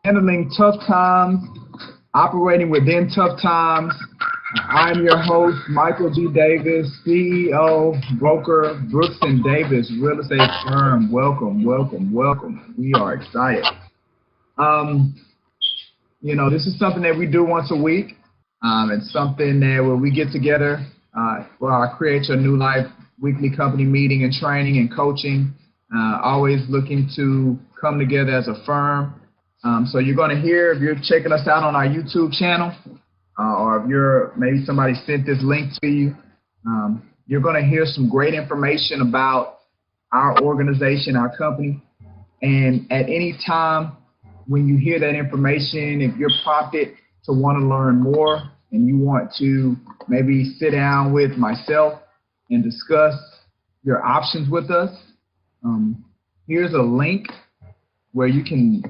Handling tough times, operating within tough times. I'm your host, Michael D. Davis, CEO, broker, Brooks and Davis Real Estate Firm. Welcome, welcome, welcome. We are excited. Um, this is something that we do once a week. It's something that where we get together for our Create Your New Life weekly company meeting and training and coaching. Always looking to come together as a firm. So you're going to hear, if you're checking us out on our YouTube channel, or if maybe somebody sent this link to you, you're going to hear some great information about our organization, our company. And at any time when you hear that information, if you're prompted to want to learn more and you want to maybe sit down with myself and discuss your options with us, here's a link where you can,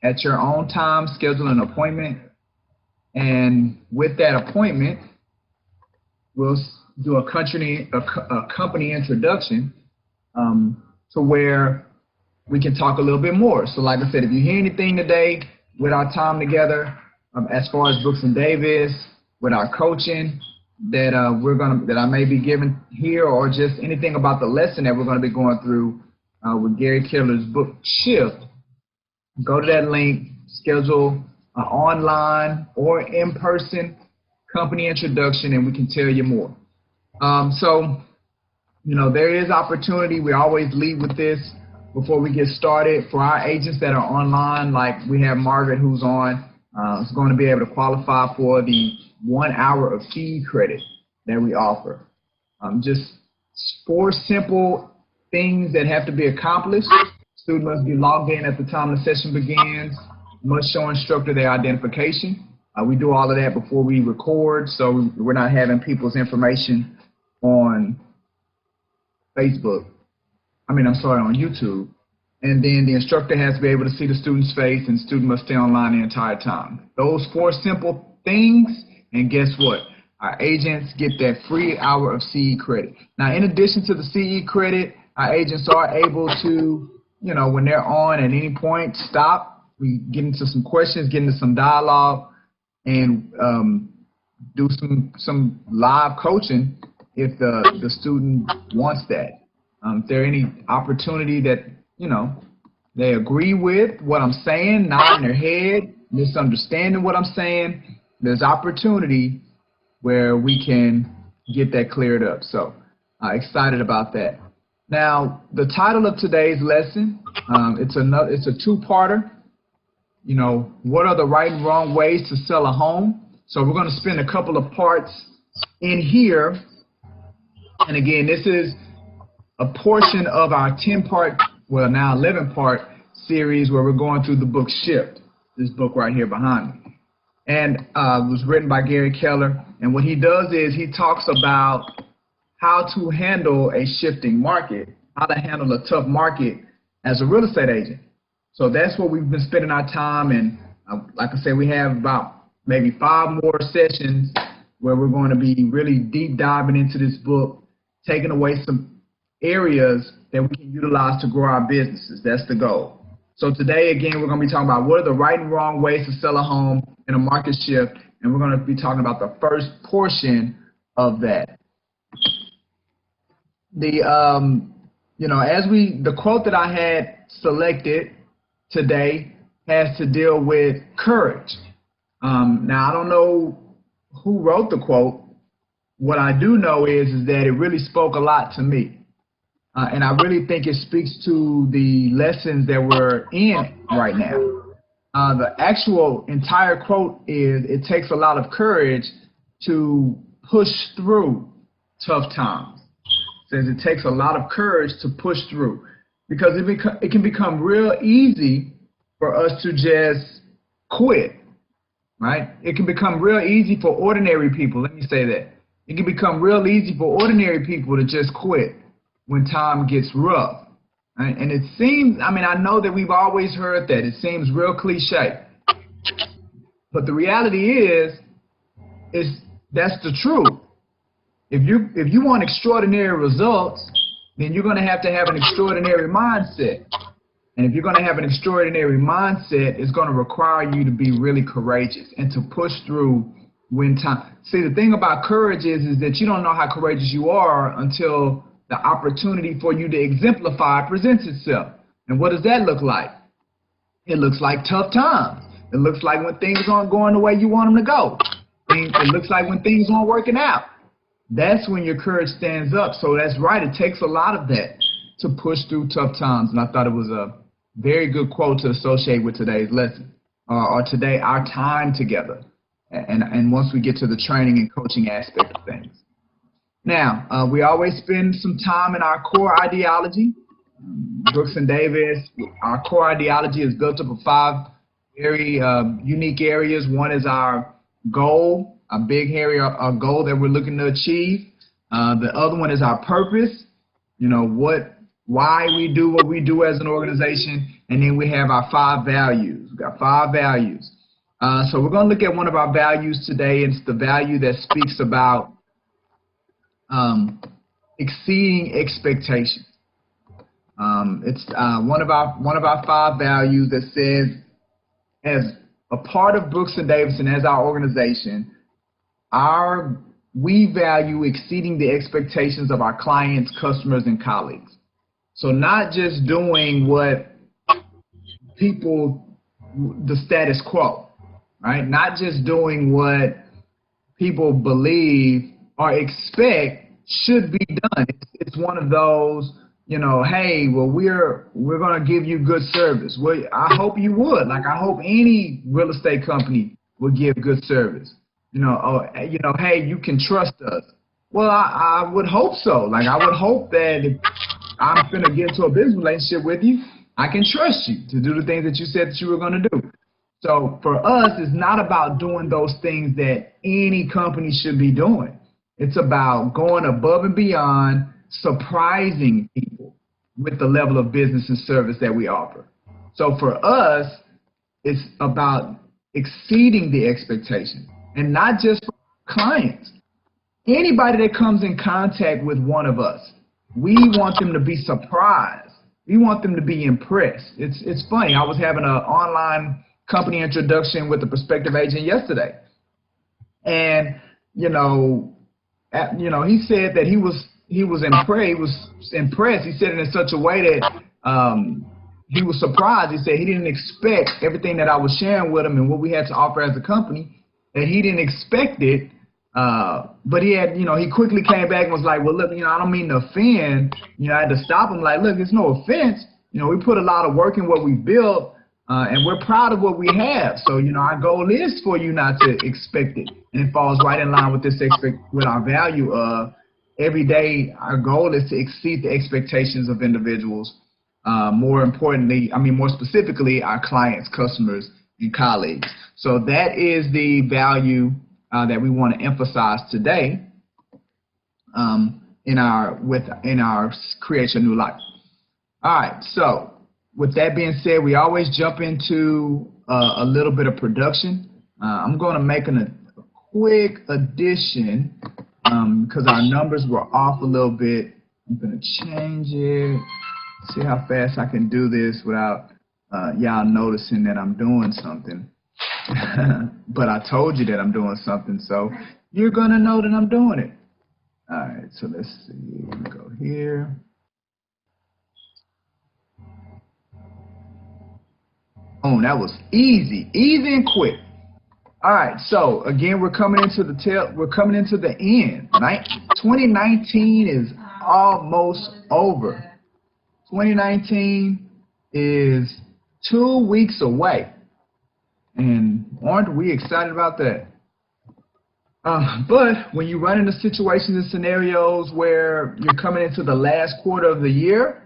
at your own time, schedule an appointment. And with that appointment, we'll do a company introduction to where we can talk a little bit more. So like I said, if you hear anything today with our time together, as far as Brooks and Davis, with our coaching that I may be giving here, or just anything about the lesson that we're going to be going through with Gary Keller's book Shift, go to that link, schedule an online or in-person company introduction, and we can tell you more. There is opportunity. We always lead with this before we get started. For our agents that are online, like we have Margaret, who's on, is going to be able to qualify for the 1 hour of seed credit that we offer. Just 4 simple things that have to be accomplished. Student must be logged in at the time the session begins, must show instructor their identification. We do all of that before we record, so we're not having people's information on on YouTube. And then the instructor has to be able to see the student's face, and the student must stay online the entire time. Those 4 simple things, and guess what? Our agents get that free hour of CE credit. Now, in addition to the CE credit, our agents are able to, when they're on at any point, stop. We get into some questions, get into some dialogue, and do some live coaching if the student wants that. If there any opportunity that, they agree with what I'm saying, nodding their head, misunderstanding what I'm saying, there's opportunity where we can get that cleared up. So excited about that. Now, the title of today's lesson, it's a 2-parter. What are the right and wrong ways to sell a home? So we're going to spend a couple of parts in here. And again, this is a portion of our 10-part, well, now 11-part series where we're going through the book Shift, this book right here behind me. And it was written by Gary Keller. And what he does is he talks about how to handle a shifting market, how to handle a tough market as a real estate agent. So that's what we've been spending our time. And like I said, we have about maybe 5 more sessions where we're going to be really deep diving into this book, taking away some areas that we can utilize to grow our businesses. That's the goal. So today, again, we're going to be talking about what are the right and wrong ways to sell a home in a market shift, and we're going to be talking about the first portion of that. The quote that I had selected today has to deal with courage. Now, I don't know who wrote the quote. What I do know is that it really spoke a lot to me. And I really think it speaks to the lessons that we're in right now. The actual entire quote is, it takes a lot of courage to push through tough times. It says it takes a lot of courage to push through, because it can become real easy for us to just quit, right? It can become real easy for ordinary people. Let me say that. It can become real easy for ordinary people to just quit when time gets rough. Right? And it seems, I know that we've always heard that. It seems real cliche. But the reality is that's the truth. If you want extraordinary results, then you're going to have an extraordinary mindset. And if you're going to have an extraordinary mindset, it's going to require you to be really courageous and to push through when time. See, the thing about courage is that you don't know how courageous you are until the opportunity for you to exemplify presents itself. And what does that look like? It looks like tough times. It looks like when things aren't going the way you want them to go. It looks like when things aren't working out. That's when your courage stands up. So that's right. It takes a lot of that to push through tough times. And I thought it was a very good quote to associate with today's lesson, or today, our time together. And once we get to the training and coaching aspect of things. Now, we always spend some time in our core ideology. Brooks and Davis, our core ideology is built up of 5 very unique areas. One is our goal, a big area, a goal that we're looking to achieve. The other one is our purpose, you know, why we do what we do as an organization. And then we have our 5 values. We've got 5 values. So we're going to look at one of our values today. It's the value that speaks about exceeding expectations. It's one of our 5 values that says, as a part of Brooks and Davis and as our organization, we value exceeding the expectations of our clients, customers, and colleagues. So not just doing what the status quo, right? Not just doing what people believe or expect should be done. It's one of those, you know, hey, well, we're going to give you good service. Well, I hope you would. Like, I hope any real estate company would give good service. You know, hey, you can trust us. Well, I would hope so. Like, I would hope that if I'm going to get into a business relationship with you, I can trust you to do the things that you said that you were going to do. So for us, it's not about doing those things that any company should be doing. It's about going above and beyond, surprising people with the level of business and service that we offer. So for us, it's about exceeding the expectations, and not just for clients. Anybody that comes in contact with one of us, we want them to be surprised. We want them to be impressed. It's funny. I was having an online company introduction with a prospective agent yesterday, and he said that he was impressed. He said it in such a way that he was surprised. He said he didn't expect everything that I was sharing with him and what we had to offer as a company, that he didn't expect it. But he quickly came back and was like, well, look, I don't mean to offend. I had to stop him, like, look, it's no offense. We put a lot of work in what we built, and we're proud of what we have. So, our goal is for you not to expect it. And it falls right in line with with our value of every day. Our goal is to exceed the expectations of individuals. More specifically, our clients, customers, and colleagues. So that is the value that we want to emphasize today in our Create Your New Life. All right, so with that being said, we always jump into a little bit of production. I'm going to make a quick addition because our numbers were off a little bit. I'm going to change it, see how fast I can do this without y'all noticing that I'm doing something. But I told you that I'm doing something, so you're going to know that I'm doing it. All right, so let's see. We go here. Oh, that was easy and quick. All right, so again, we're coming into the end. Right? 2019 is almost over. 2019 is 2 weeks away. And aren't we excited about that? But when you run into situations and scenarios where you're coming into the last quarter of the year,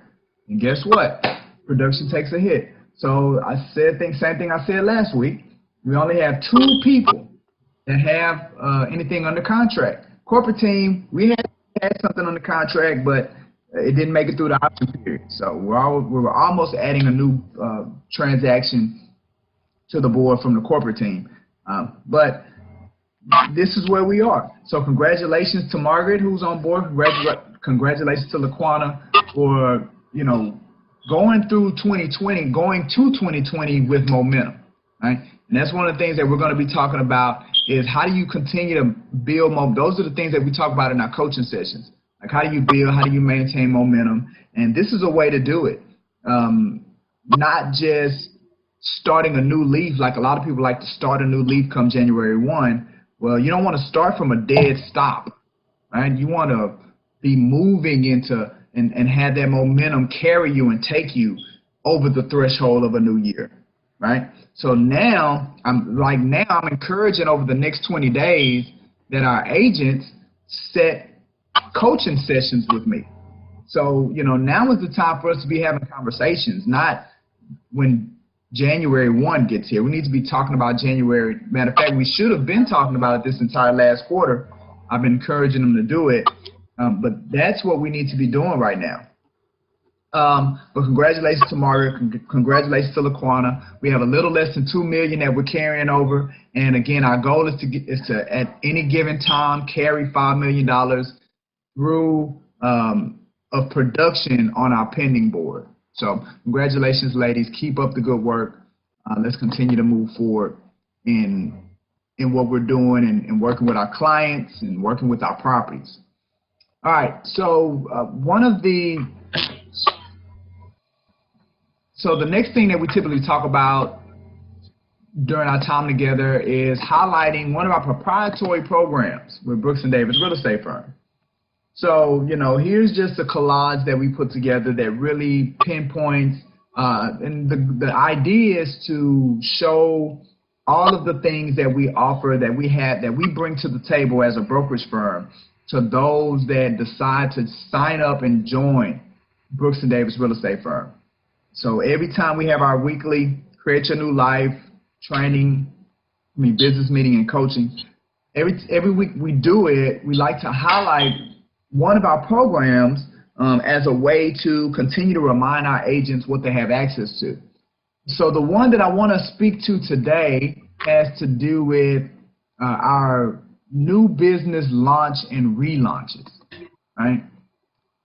and guess what? Production takes a hit. So I said the same thing I said last week. We only have 2 people that have anything under contract. Corporate team, we had something under contract, but it didn't make it through the option period. So we were almost adding a new transaction to the board from the corporate team. But this is where we are. So congratulations to Margaret, who's on board. Congratulations to LaQuana for, going through 2020, going to 2020 with momentum, right? And that's one of the things that we're going to be talking about is how do you continue to build momentum. Those are the things that we talk about in our coaching sessions. Like how do you build, how do you maintain momentum? And this is a way to do it. Not just starting a new leaf, like a lot of people like to start a new leaf come January 1. Well, you don't want to start from a dead stop, right? You want to be moving into and have that momentum carry you and take you over the threshold of a new year, right? So now I'm encouraging over the next 20 days that our agents set coaching sessions with me. So, now is the time for us to be having conversations, not when January 1 gets here. We need to be talking about January. Matter of fact, we should have been talking about it this entire last quarter. I've been encouraging them to do it, but that's what we need to be doing right now. But congratulations to Mario. Congratulations to LaQuana. We have a little less than $2 million that we're carrying over. And again, our goal is to at any given time carry $5 million through of production on our pending board. So congratulations, ladies. Keep up the good work. Let's continue to move forward in what we're doing and working with our clients and working with our properties. All right. So So the next thing that we typically talk about during our time together is highlighting one of our proprietary programs with Brooks & Davis Real Estate Firm. So, here's just a collage that we put together that really pinpoints, and the idea is to show all of the things that we offer, that we bring to the table as a brokerage firm to those that decide to sign up and join Brooks & Davis Real Estate Firm. So every time we have our weekly Create Your New Life training, business meeting and coaching, every week we do it, we like to highlight one of our programs as a way to continue to remind our agents what they have access to. So the one that I want to speak to today has to do with our new business launch and relaunches, right?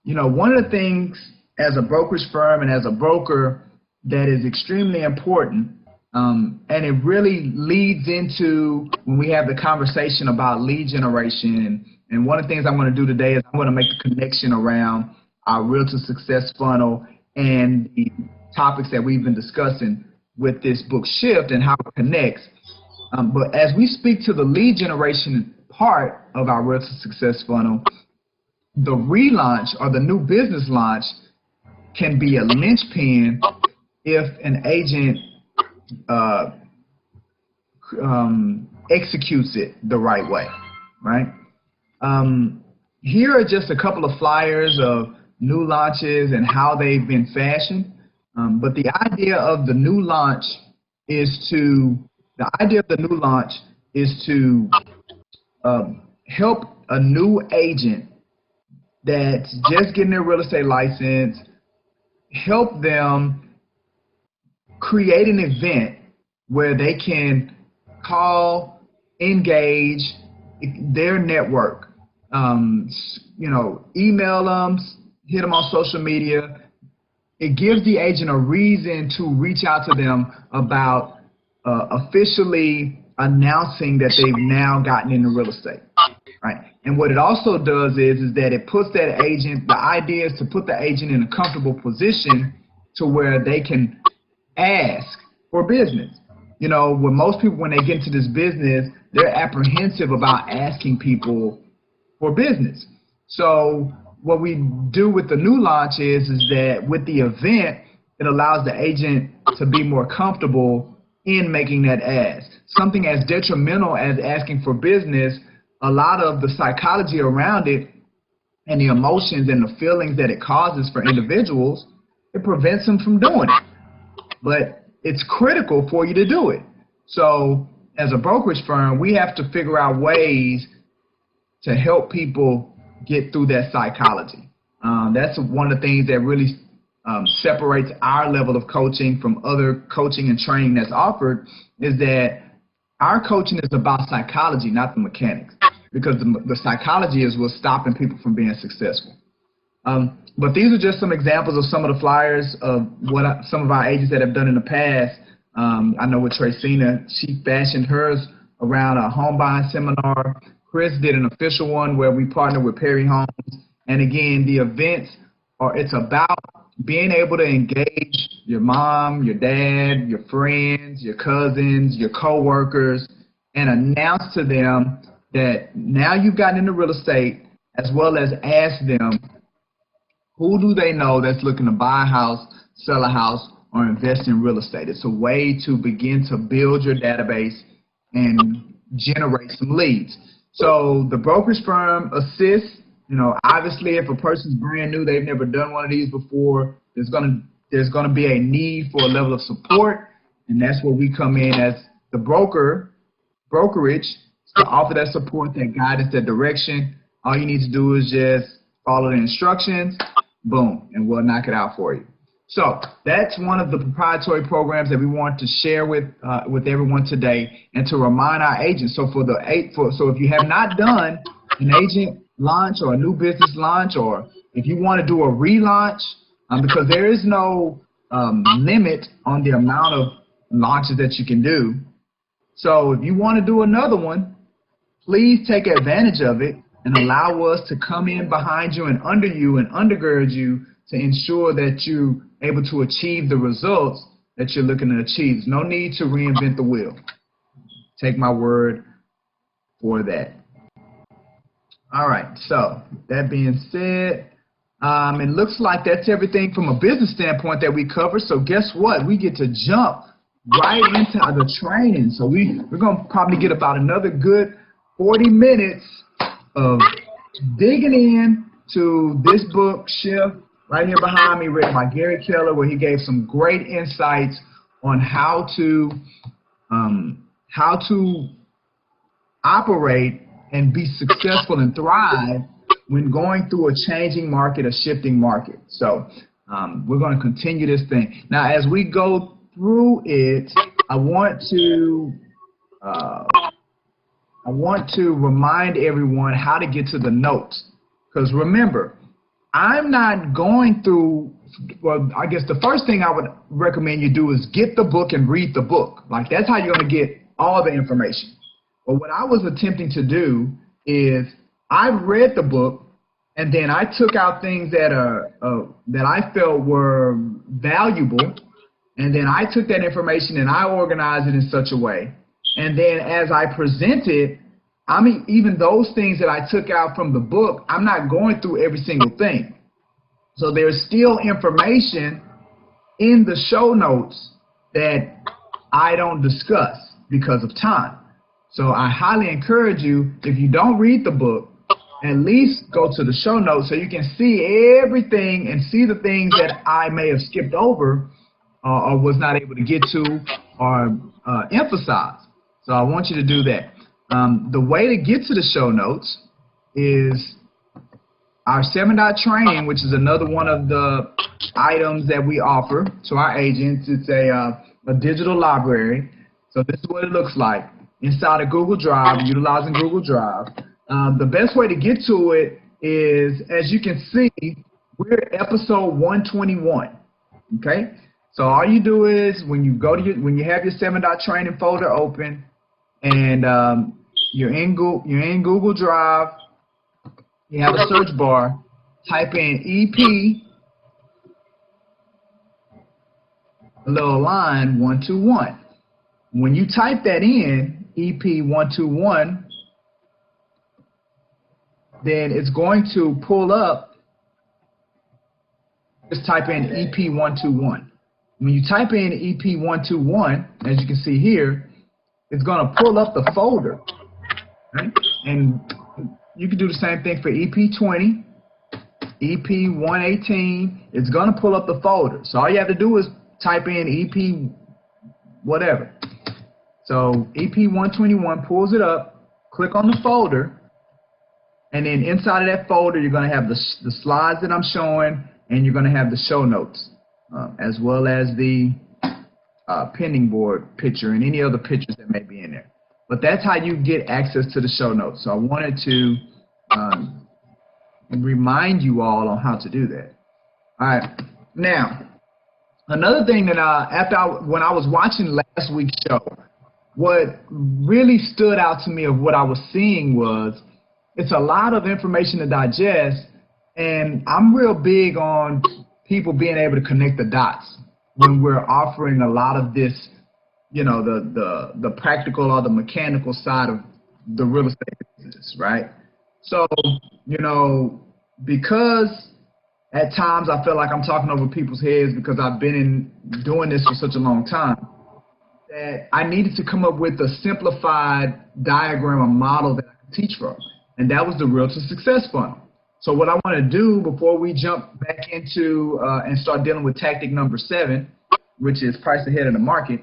One of the things as a brokerage firm and as a broker that is extremely important, and it really leads into when we have the conversation about lead generation. And one of the things I'm going to do today is I'm going to make the connection around our Realtor Success Funnel and the topics that we've been discussing with this book Shift and how it connects. But as we speak to the lead generation part of our Realtor Success Funnel, the relaunch or the new business launch can be a linchpin if an agent executes it the right way, right? Here are just a couple of flyers of new launches and how they've been fashioned. But the idea of the new launch is to help a new agent that's just getting their real estate license, help them create an event where they can call, engage their network, email them, hit them on social media. It gives the agent a reason to reach out to them about officially announcing that they've now gotten into real estate, right? And what it also does is that it puts that agent, the idea is to put the agent in a comfortable position to where they can ask for business. When most people, when they get into this business, they're apprehensive about asking people for business. So what we do with the new launch is that with the event, it allows the agent to be more comfortable in making that ask. Something as detrimental as asking for business, a lot of the psychology around it and the emotions and the feelings that it causes for individuals, it prevents them from doing it. But it's critical for you to do it. So as a brokerage firm, we have to figure out ways to help people get through that psychology. That's one of the things that really separates our level of coaching from other coaching and training that's offered, is that our coaching is about psychology, not the mechanics, because the psychology is what's stopping people from being successful. But these are just some examples of some of the flyers of what some of our agents that have done in the past. I know with Tracina, she fashioned hers around a home buying seminar. Chris did an official one where we partnered with Perry Homes. And again, the events it's about being able to engage your mom, your dad, your friends, your cousins, your coworkers, and announce to them that now you've gotten into real estate, as well as ask them, who do they know that's looking to buy a house, sell a house, or invest in real estate? It's a way to begin to build your database and generate some leads. So the brokerage firm assists. You know, obviously, if a person's brand new, they've never done one of these before, there's gonna be a need for a level of support, and that's where we come in as the brokerage to offer that support, that guidance, that direction. All you need to do is just follow the instructions, boom, and we'll knock it out for you. So that's one of the proprietary programs that we want to share with everyone today, and to remind our agents. So so if you have not done an agent launch or a new business launch, or if you want to do a relaunch, because there is no limit on the amount of launches that you can do. So if you want to do another one, please take advantage of it and allow us to come in behind you and undergird you to ensure that you're able to achieve the results that you're looking to achieve. There's no need to reinvent the wheel. Take my word for that. All right, so that being said, it looks like that's everything from a business standpoint that we cover. So guess what? We get to jump right into the training. So we're going to probably get about another good 40 minutes of digging in to this book, Shift, right here behind me, written by Gary Keller, where he gave some great insights on how to operate and be successful and thrive when going through a changing market, a shifting market. So we're going to continue this thing. Now, as we go through it, I want to remind everyone how to get to the notes. Because remember, I'm not going through, well, I guess the first thing I would recommend you do is get the book and read the book. Like, that's how you're going to get all the information. But what I was attempting to do is I read the book, and then I took out things that I felt were valuable, and then I took that information and I organized it in such a way. And then as I presented, even those things that I took out from the book, I'm not going through every single thing. So there's still information in the show notes that I don't discuss because of time. So I highly encourage you, if you don't read the book, at least go to the show notes so you can see everything and see the things that I may have skipped over or was not able to get to or emphasize. So I want you to do that. The way to get to the show notes is our 7-dot training, which is another one of the items that we offer to our agents. It's a digital library. So this is what it looks like. Inside of Google Drive, utilizing Google Drive. The best way to get to it is, as you can see, we're at episode 121. Okay, so all you do is when you have your 7-dot training folder open, and you're in Google Drive, you have a search bar, type in EP, a little line 121. When you type that in, EP 121, then it's going to pull up. Just type in EP 121. When you type in EP 121, as you can see here, it's going to pull up the folder. Right? And you can do the same thing for EP 20, EP 118. It's going to pull up the folder. So all you have to do is type in EP whatever. So EP 121 pulls it up, click on the folder, and then inside of that folder, you're going to have the slides that I'm showing, and you're going to have the show notes, as well as the pending board picture and any other pictures that may be in there. But that's how you get access to the show notes. So I wanted to and remind you all on how to do that. All right. Now, another thing that when I was watching last week's show, what really stood out to me of what I was seeing was it's a lot of information to digest, and I'm real big on people being able to connect the dots when we're offering a lot of this, you know, the practical or the mechanical side of the real estate business, right? So, you know, because at times I feel like I'm talking over people's heads because I've been doing this for such a long time, that I needed to come up with a simplified diagram or model that I could teach from. And that was the Realtor Success Funnel. So what I want to do before we jump back into and start dealing with tactic number 7, which is price ahead of the market,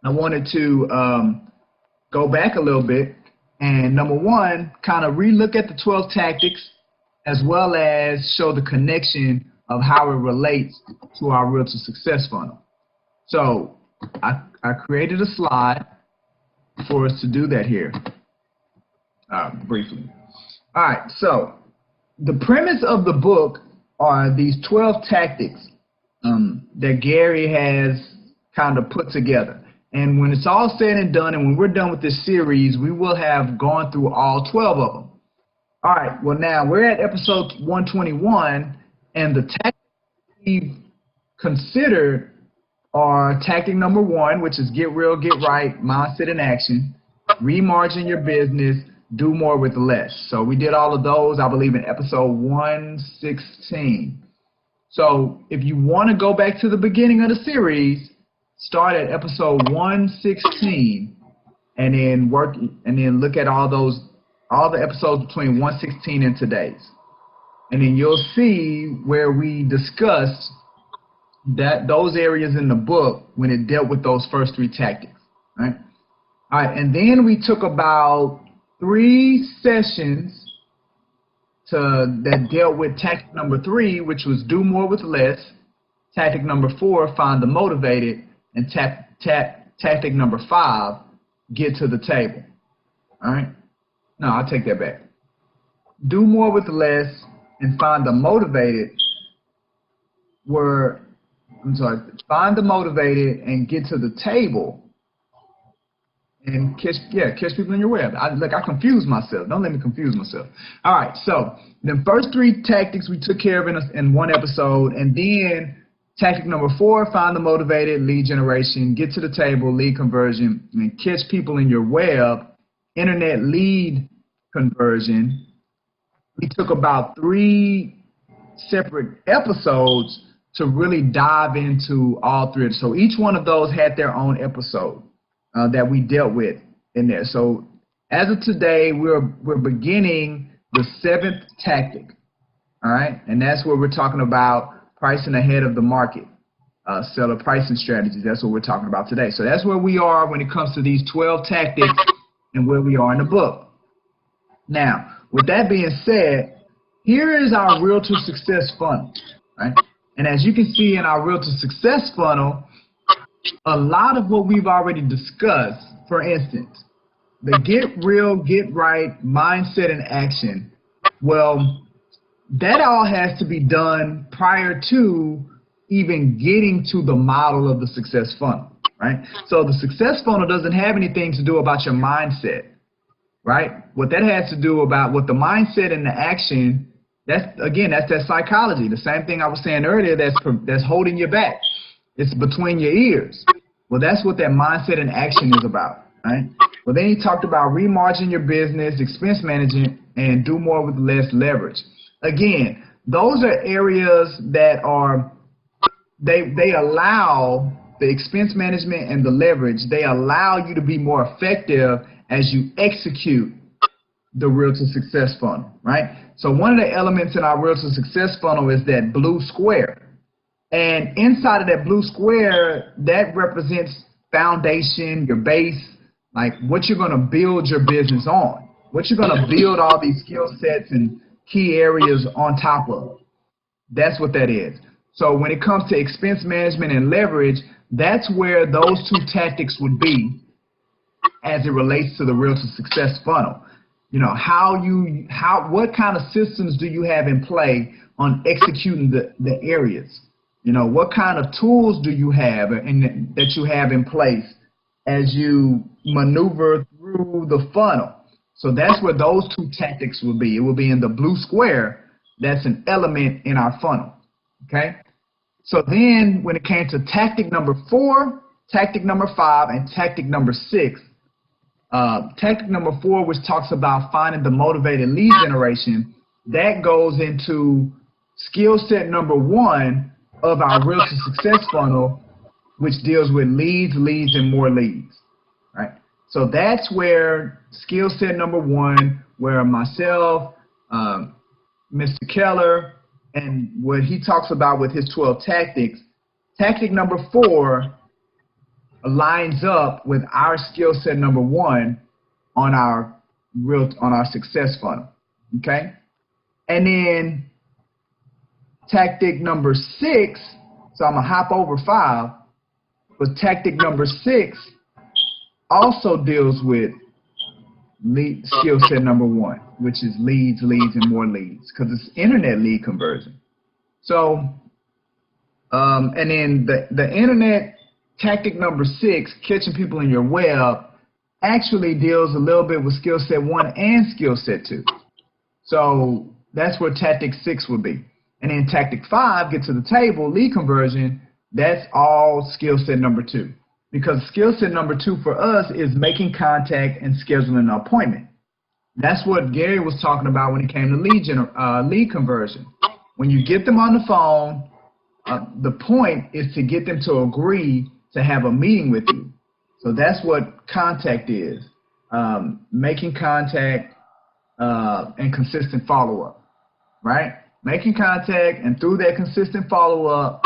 I wanted to go back a little bit and, number 1, kind of relook at the 12 tactics as well as show the connection of how it relates to our Realtor Success Funnel. So I created a slide for us to do that here briefly. All right, so the premise of the book are these 12 tactics that Gary has kind of put together. And when it's all said and done, and when we're done with this series, we will have gone through all 12 of them. All right, well, now we're at episode 121, and the tactics we've considered are tactic number 1, which is get real, get right, mindset in action, remargin your business, do more with less. So we did all of those, I believe, in episode 116. So if you want to go back to the beginning of the series, start at episode 116 and then work and then look at all the episodes between 116 and today's. And then you'll see where we discussed those areas in the book when it dealt with those first 3 tactics, right? All right, and then we took about 3 sessions that dealt with tactic number 3, which was do more with less, tactic number 4, find the motivated, and tactic number 5, get to the table. All right? No, I'll take that back. Do more with less and find the motivated find the motivated and get to the table and catch people in your web. I confused myself. Don't let me confuse myself. All right, so the first 3 tactics we took care of in one episode, and then tactic number 4, find the motivated, lead generation, get to the table, lead conversion, and catch people in your web, internet lead conversion. We took about 3 separate episodes to really dive into all 3. So each one of those had their own episode that we dealt with in there. So as of today, we're beginning the 7th tactic, all right? And that's where we're talking about pricing ahead of the market, seller pricing strategies. That's what we're talking about today. So that's where we are when it comes to these 12 tactics and where we are in the book. Now, with that being said, here is our Realtor Success Funnel, right? And as you can see in our Realtor Success Funnel, a lot of what we've already discussed, for instance, the get real, get right, mindset and action, well, that all has to be done prior to even getting to the model of the success funnel, right? So the success funnel doesn't have anything to do about your mindset, right? What that has to do about what the mindset and the action, that's that psychology. The same thing I was saying earlier that's holding you back. It's between your ears. Well, that's what that mindset and action is about, right? Well, then he talked about remargin your business, expense management, and do more with less leverage. Again, those are areas that are, they allow the expense management and the leverage, they allow you to be more effective as you execute the Realtor Success Funnel, right? So one of the elements in our Realtor Success Funnel is that blue square. And inside of that blue square, that represents foundation, your base, like what you're going to build your business on, what you're going to build all these skill sets and key areas on top of. That's what that is. So when it comes to expense management and leverage, that's where those 2 tactics would be as it relates to the Realtor Success Funnel. what kind of systems do you have in play on executing the areas? What kind of tools do you have that you have in place as you maneuver through the funnel? So that's where those two tactics will be. It will be in the blue square. That's an element in our funnel. Okay. So then when it came to tactic number 4, tactic number 5, and tactic number 6, tactic number 4, which talks about finding the motivated lead generation, that goes into skill set number 1 of our Real to Success funnel, which deals with leads, and more leads, right? So that's where skill set number 1, where myself, Mr. Keller, and what he talks about with his 12 tactics, tactic number 4 lines up with our skill set number 1 on our success funnel, okay? And then tactic number 6, so I'm gonna hop over 5, but tactic number 6 also deals with skill set number 1, which is leads, and more leads, because it's internet lead conversion. So, and then the internet tactic number 6, catching people in your web, actually deals a little bit with skill set 1 and skill set 2. So that's where tactic 6 would be. And then tactic 5, get to the table, lead conversion, that's all skill set number 2. Because skill set number 2 for us is making contact and scheduling an appointment. That's what Gary was talking about when it came to lead conversion. When you get them on the phone, the point is to get them to agree to have a meeting with you. So that's what contact is, making contact and consistent follow-up, right? Making contact, and through that consistent follow-up,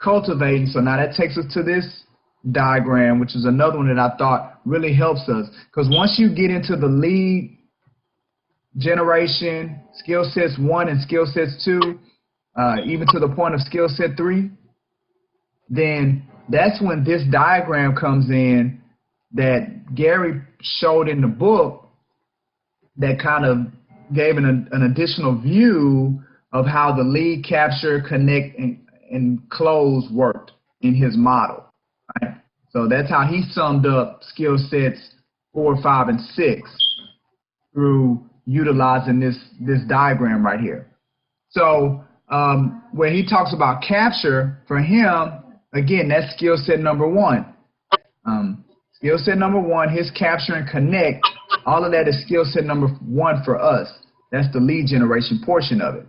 cultivating. So now that takes us to this diagram, which is another one that I thought really helps us. Because once you get into the lead generation, skill sets 1 and skill sets 2, even to the point of skill set 3, then that's when this diagram comes in that Gary showed in the book that kind of gave an additional view of how the lead capture, connect, and close worked in his model. Right? So that's how he summed up skill sets 4, 5, and 6 through utilizing this diagram right here. So where he talks about capture, for him, again, that's skill set number 1. Skill set number 1, his capture and connect, all of that is skill set number 1 for us. That's the lead generation portion of it.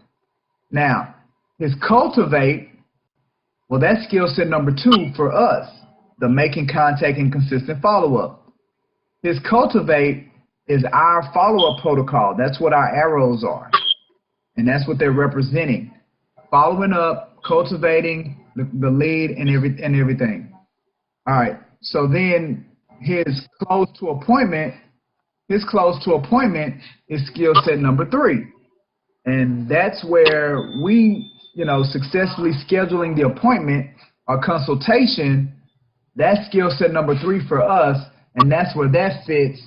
Now, his cultivate, well, that's skill set number 2 for us, the making contact and consistent follow-up. His cultivate is our follow-up protocol. That's what our arrows are, and that's what they're representing. Following up, cultivating the lead and everything. All right, so then his close to appointment is skill set number 3. And that's where we, successfully scheduling the appointment or consultation, that's skill set number 3 for us, and that's where that fits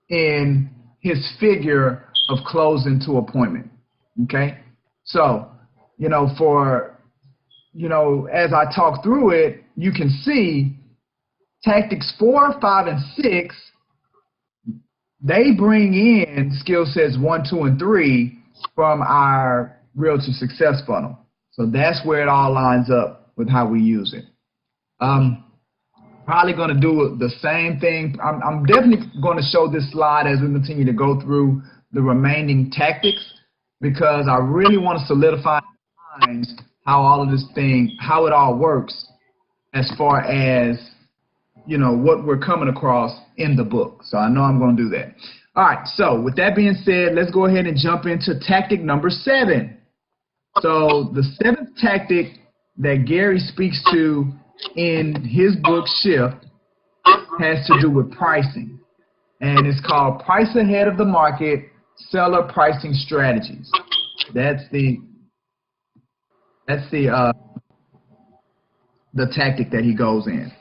in his figure of closing to appointment. Okay? So, as I talk through it, you can see tactics 4, 5, and 6, they bring in skill sets 1, 2, and 3 from our Real to Success funnel. So that's where it all lines up with how we use it. Probably going to do the same thing. I'm definitely going to show this slide as we continue to go through the remaining tactics, because I really want to solidify in our minds how it all works as far as, what we're coming across in the book. So I know I'm going to do that. All right, so with that being said, let's go ahead and jump into tactic number 7. So the 7th tactic that Gary speaks to in his book Shift has to do with pricing, and it's called Price Ahead of the Market Seller Pricing Strategies. That's the tactic that he goes in.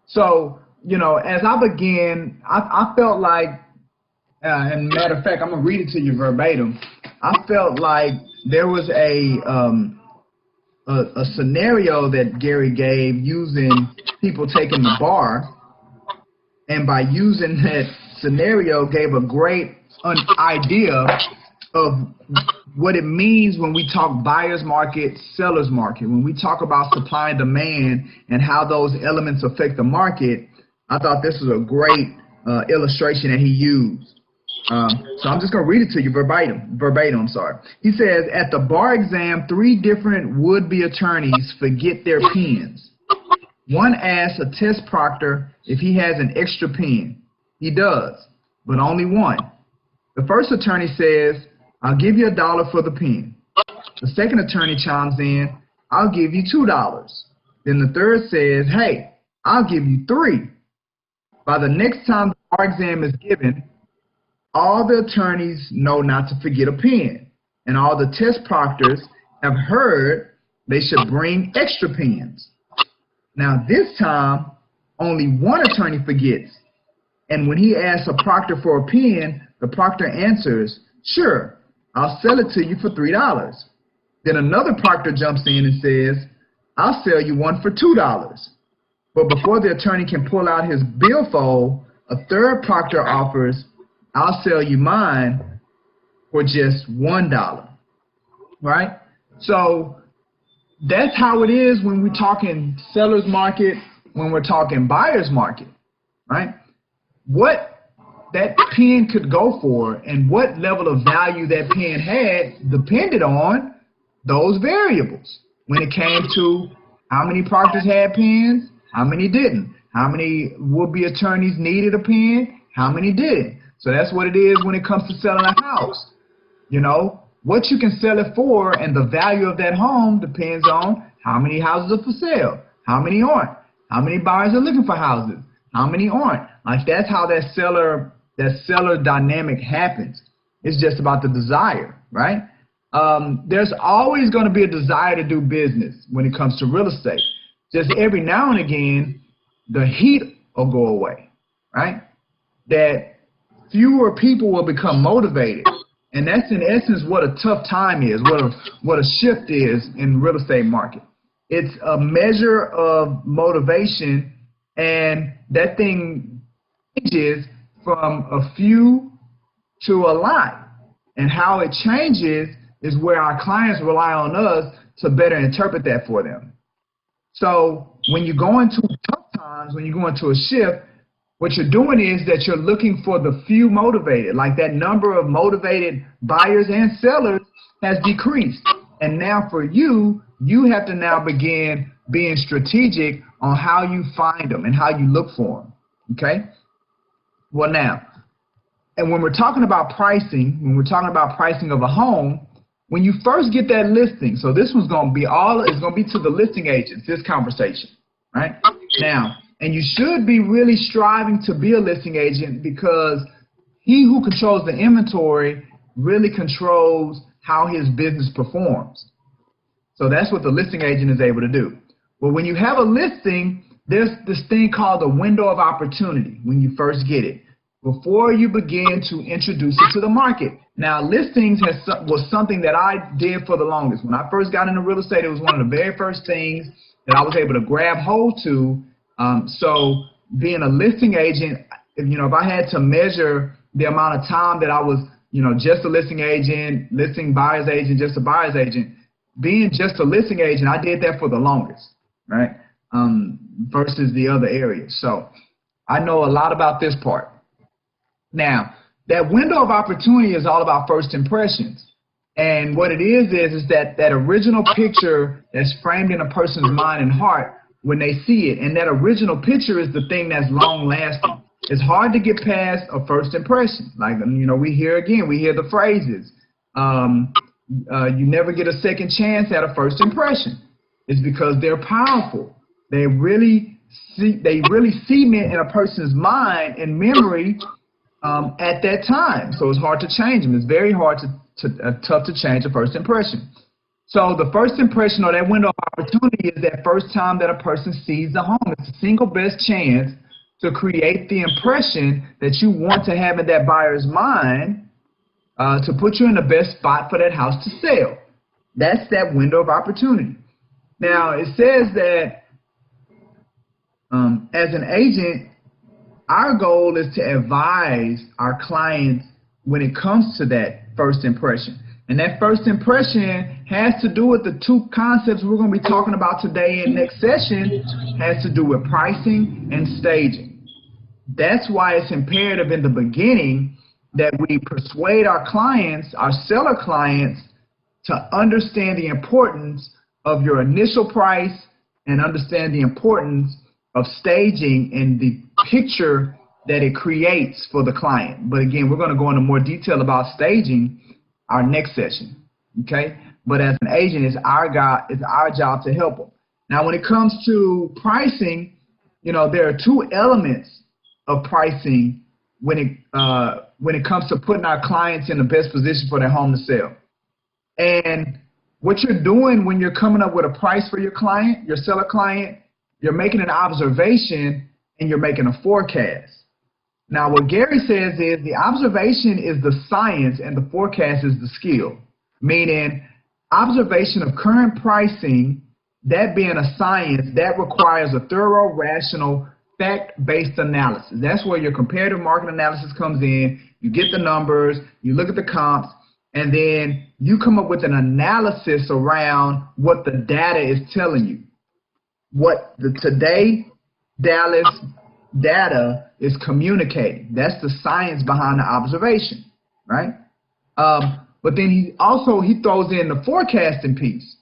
So, as I began, I felt like and matter of fact, I'm gonna read it to you verbatim. I felt like there was a scenario that Gary gave using people taking the bar, and by using that scenario gave a great idea of what it means when we talk buyer's market, seller's market. When we talk about supply and demand and how those elements affect the market, I thought this was a great illustration that he used. So I'm just going to read it to you verbatim. He says, at the bar exam, 3 different would-be attorneys forget their pens. One asks a test proctor if he has an extra pen. He does, but only one. The first attorney says, I'll give you $1 for the pen. The second attorney chimes in, I'll give you $2. Then the third says, hey, I'll give you $3. By the next time the bar exam is given, all the attorneys know not to forget a pen, and all the test proctors have heard they should bring extra pens. Now this time, only one attorney forgets, and when he asks a proctor for a pen, the proctor answers, sure, I'll sell it to you for $3. Then another proctor jumps in and says, I'll sell you one for $2. But before the attorney can pull out his billfold, a third proctor offers, I'll sell you mine for just $1, right? So that's how it is when we're talking seller's market, when we're talking buyer's market, right? What that pen could go for and what level of value that pen had depended on those variables. When it came to how many proctors had pens, how many didn't, how many would-be attorneys needed a pen, how many didn't. So that's what it is when it comes to selling a house. You know, what you can sell it for and the value of that home depends on how many houses are for sale, how many aren't, how many buyers are looking for houses, how many aren't. Like that's how that seller dynamic happens. It's just about the desire, right? There's always going to be a desire to do business when it comes to real estate. Just every now and again, the heat will go away, right? That fewer people will become motivated. And that's in essence what a tough time is, what a shift is in real estate market. It's a measure of motivation, and that thing changes from a few to a lot. And how it changes is where our clients rely on us to better interpret that for them. So when you go into tough times, when you go into a shift, what you're doing is that you're looking for the few motivated, like that number of motivated buyers and sellers has decreased. And now for you, you have to now begin being strategic on how you find them and how you look for them, okay? Well now, and when we're talking about pricing, of a home, when you first get that listing, so this one's going to be to the listing agents, this conversation, right? Now, and you should be really striving to be a listing agent because he who controls the inventory really controls how his business performs. So that's what the listing agent is able to do. But when you have a listing, there's this thing called the window of opportunity when you first get it, before you begin to introduce it to the market. Now, listings was something that I did for the longest. When I first got into real estate, it was one of the very first things that I was able to grab hold to. So being a listing agent, if I had to measure the amount of time that I was, just a listing agent, listing buyer's agent, just a buyer's agent, being just a listing agent, I did that for the longest, right? Versus the other areas. So I know a lot about this part. Now, that window of opportunity is all about first impressions. And what it is that original picture that's framed in a person's mind and heart when they see it. And that original picture is the thing that's long lasting. It's hard to get past a first impression. Like, we hear the phrases. You never get a second chance at a first impression. It's because they're powerful. They really cement in a person's mind and memory at that time. So it's hard to change them. It's very hard tough to change a first impression. So the first impression or that window of opportunity is that first time that a person sees the home. It's the single best chance to create the impression that you want to have in that buyer's mind to put you in the best spot for that house to sell. That's that window of opportunity. Now, it says that as an agent, our goal is to advise our clients when it comes to that first impression. And that first impression has to do with the two concepts we're going to be talking about today in next session. Has to do with pricing and staging. That's why it's imperative in the beginning that we persuade our clients, our seller clients, to understand the importance of your initial price and understand the importance of staging and the picture that it creates for the client. But again, we're going to go into more detail about staging our next session, okay? But as an agent, it's our job to help them. Now, when it comes to pricing, you know, there are two elements of pricing when it comes to putting our clients in the best position for their home to sell. And what you're doing when you're coming up with a price for your client, your seller client, you're making an observation and you're making a forecast. Now, what Gary says is the observation is the science and the forecast is the skill, meaning observation of current pricing, that being a science, that requires a thorough, rational, fact-based analysis. That's where your comparative market analysis comes in. You get the numbers, you look at the comps, and then you come up with an analysis around what the data is telling you. What the today Dallas data is communicating. That's the science behind the observation, right? But then he throws in the forecasting piece.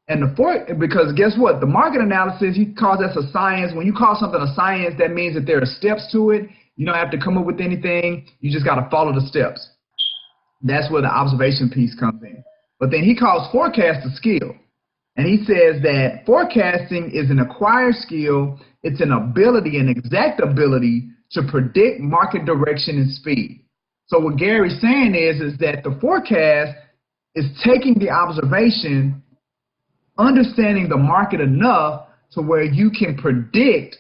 And because guess what? The market analysis, he calls that a science. When you call something a science, that means that there are steps to it. You don't have to come up with anything. You just got to follow the steps. That's where the observation piece comes in. But then he calls forecast a skill. And he says that forecasting is an acquired skill. It's an ability, an exact ability to predict market direction and speed. So what Gary's saying is that the forecast is taking the observation, understanding the market enough to where you can predict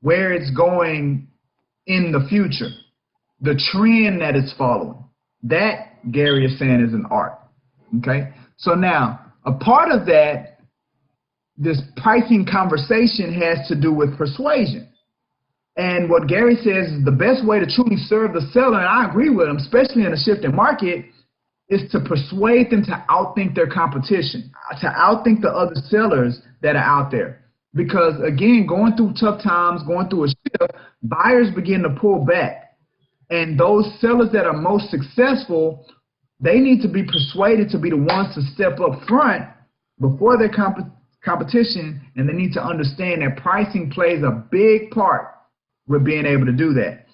where it's going in the future, the trend that it's following. That, Gary is saying, is an art. Okay? So now, a part of that, this pricing conversation has to do with persuasion. And what Gary says is the best way to truly serve the seller, and I agree with him, especially in a shifting market, is to persuade them to outthink their competition, to outthink the other sellers that are out there. Because, again, going through tough times, going through a shift, buyers begin to pull back. And those sellers that are most successful, they need to be persuaded to be the ones to step up front before their competition, and they need to understand that pricing plays a big part with being able to do that.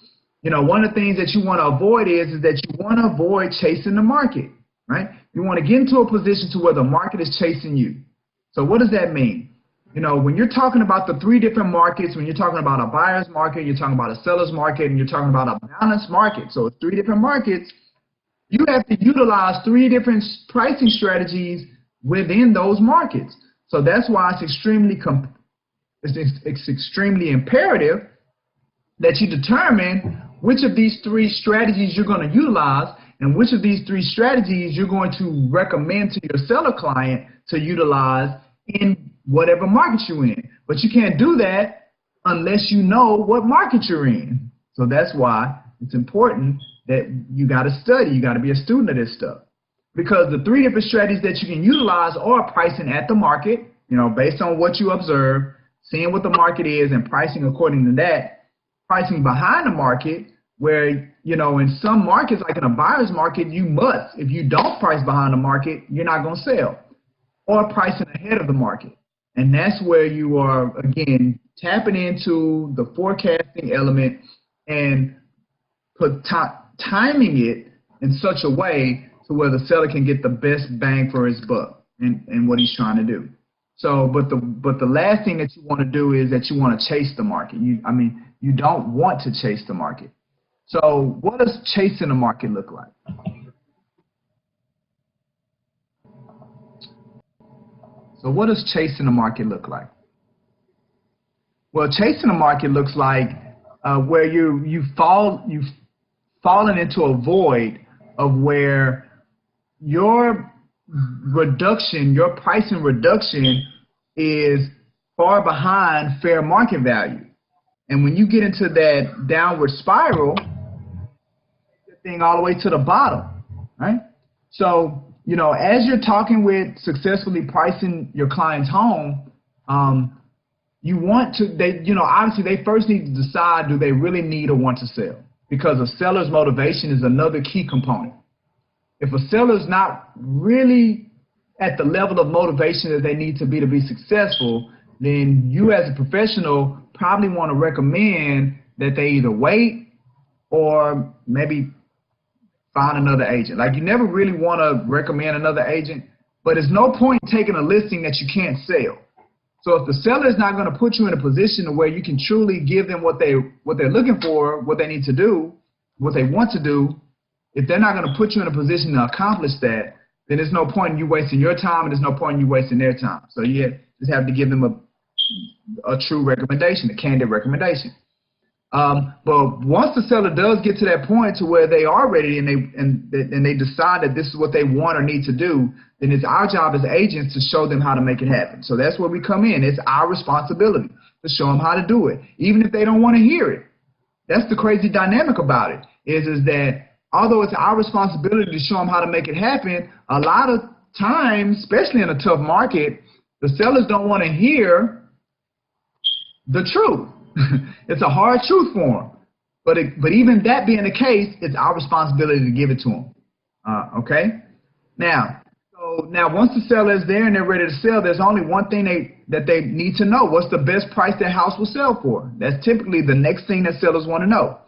You know, one of the things that you want to avoid is that you want to avoid chasing the market, right? You want to get into a position to where the market is chasing you. So what does that mean? You know, when you're talking about the three different markets, when you're talking about a buyer's market, you're talking about a seller's market, and you're talking about a balanced market, so it's three different markets, you have to utilize three different pricing strategies within those markets. So that's why it's extremely imperative that you determine which of these three strategies you're going to utilize and which of these three strategies you're going to recommend to your seller client to utilize in whatever market you're in. But you can't do that unless you know what market you're in. So that's why it's important that you got to study. You got to be a student of this stuff. Because the three different strategies that you can utilize are pricing at the market, you know, based on what you observe, seeing what the market is and pricing according to that. Pricing behind the market, where, you know, in some markets, like in a buyer's market, you must. If you don't price behind the market, you're not going to sell. Or pricing ahead of the market. And that's where you are, again, tapping into the forecasting element and timing it in such a way to where the seller can get the best bang for his buck and what he's trying to do. So, but the last thing that you want to do is that you want to chase the market. You don't want to chase the market. So what does chasing the market look like? So what does chasing the market look like? Well, chasing the market looks like where you've fallen into a void of where your pricing reduction is far behind fair market value. And when you get into that downward spiral, the thing all the way to the bottom, right? So, you know, as you're talking with successfully pricing your client's home, you want to, obviously they first need to decide, do they really need or want to sell? Because a seller's motivation is another key component. If a seller's not really at the level of motivation that they need to be successful, then you as a professional probably want to recommend that they either wait or maybe find another agent. Like, you never really want to recommend another agent, but there's no point in taking a listing that you can't sell. So if the seller is not going to put you in a position where you can truly give them what they're looking for, what they need to do, what they want to do, if they're not going to put you in a position to accomplish that, then there's no point in you wasting your time, and there's no point in you wasting their time. So you just have to give them a true recommendation, a candid recommendation. But once the seller does get to that point to where they are ready and they decide that this is what they want or need to do, then it's our job as agents to show them how to make it happen. So that's where we come in. It's our responsibility to show them how to do it, even if they don't want to hear it. That's the crazy dynamic about it, is that although it's our responsibility to show them how to make it happen, a lot of times, especially in a tough market, the sellers don't want to hear the truth. It's a hard truth for them. But even that being the case, it's our responsibility to give it to them. Okay? Now once the seller is there and they're ready to sell, there's only one thing that they need to know. What's the best price their house will sell for? That's typically the next thing that sellers want to know.